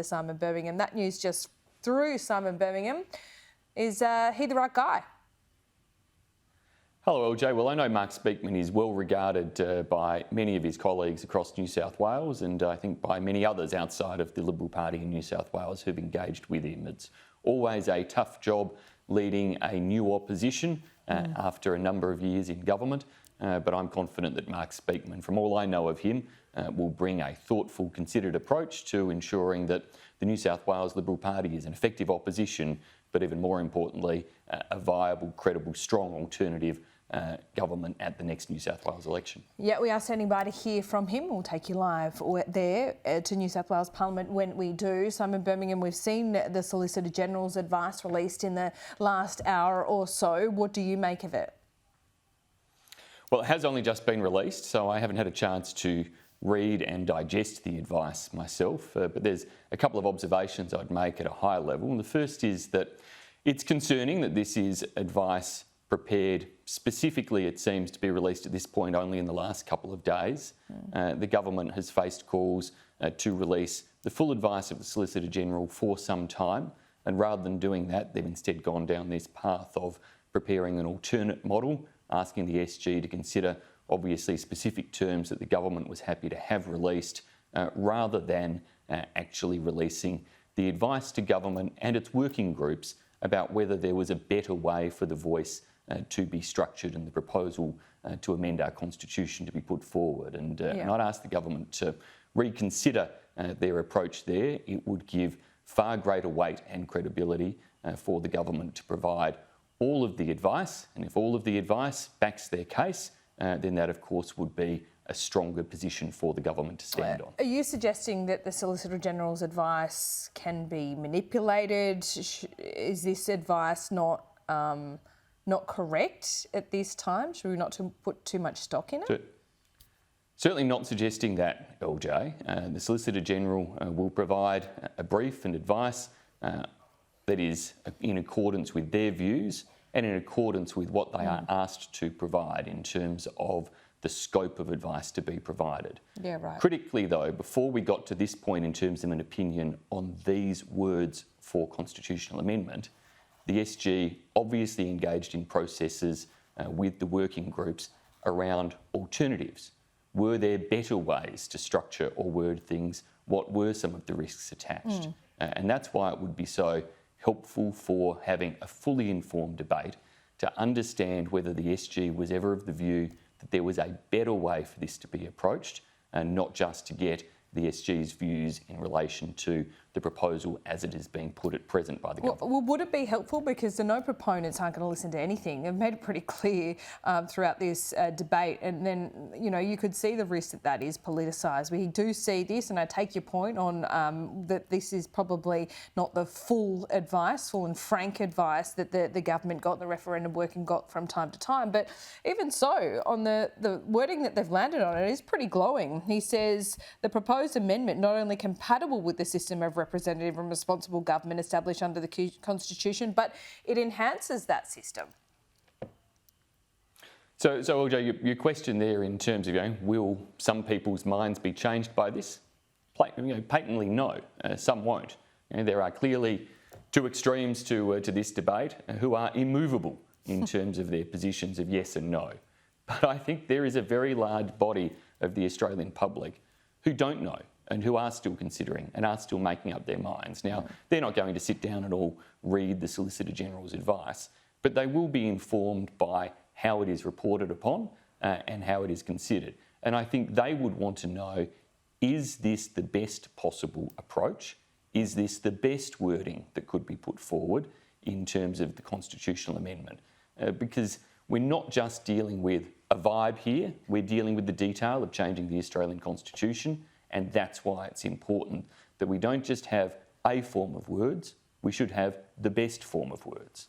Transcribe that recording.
Simon Birmingham. That news just through Simon Birmingham. Is he the right guy? Hello, LJ. Well, I know Mark Speakman is well regarded by many of his colleagues across New South Wales, and I think by many others outside of the Liberal Party in New South Wales who've engaged with him. It's always a tough job leading a new opposition after a number of years in government, but I'm confident that Mark Speakman, from all I know of him, will bring a thoughtful, considered approach to ensuring that the New South Wales Liberal Party is an effective opposition, but even more importantly, a viable, credible, strong alternative government at the next New South Wales election. Yeah, we are standing by to hear from him. We'll take you live there to New South Wales Parliament when we do. Simon Birmingham, we've seen the Solicitor-General's advice released in the last hour or so. What do you make of it? Well, it has only just been released, so I haven't had a chance to read and digest the advice myself, but there's a couple of observations I'd make at a higher level. And the first is that it's concerning that this is advice prepared specifically, it seems to be released at this point only in the last couple of days. The government has faced calls to release the full advice of the Solicitor-General for some time, and rather than doing that, they've instead gone down this path of preparing an alternate model, asking the SG to consider obviously specific terms that the government was happy to have released, rather than actually releasing the advice to government and its working groups about whether there was a better way for the voice to be structured and the proposal to amend our constitution to be put forward. And I'd ask the government to reconsider their approach there. It would give far greater weight and credibility for the government to provide all of the advice, and if all of the advice backs their case, then that of course would be a stronger position for the government to stand on. Are you suggesting that the Solicitor-General's advice can be manipulated? Is this advice not correct at this time? Should we not put too much stock in it? Certainly not suggesting that, LJ. The Solicitor-General will provide a brief and advice that is in accordance with their views and in accordance with what they are asked to provide in terms of the scope of advice to be provided. Yeah, right. Critically though, before we got to this point in terms of an opinion on these words for constitutional amendment, the SG obviously engaged in processes with the working groups around alternatives. Were there better ways to structure or word things? What were some of the risks attached? And that's why it would be so helpful for having a fully informed debate to understand whether the SG was ever of the view that there was a better way for this to be approached, and not just to get the SG's views in relation to the proposal as it is being put at present by the government. Well, would it be helpful? Because the no proponents aren't going to listen to anything. They've made it pretty clear throughout this debate, and then, you know, you could see the risk that that is politicised. We do see this, and I take your point on that this is probably not the full advice, full and frank advice that the government got, the referendum working got from time to time. But even so, on the wording that they've landed on, it is pretty glowing. He says the proposed amendment not only compatible with the system of representative and responsible government established under the Constitution, but it enhances that system. So LJ, your question there in terms of, will some people's minds be changed by this? Patently no, some won't. There are clearly two extremes to this debate who are immovable in terms of their positions of yes and no. But I think there is a very large body of the Australian public who don't know and who are still considering and are still making up their minds. Now, they're not going to sit down and all read the Solicitor-General's advice, but they will be informed by how it is reported upon and how it is considered. And I think they would want to know, is this the best possible approach? Is this the best wording that could be put forward in terms of the constitutional amendment? Because we're not just dealing with a vibe here, we're dealing with the detail of changing the Australian Constitution, and that's why it's important that we don't just have a form of words, we should have the best form of words.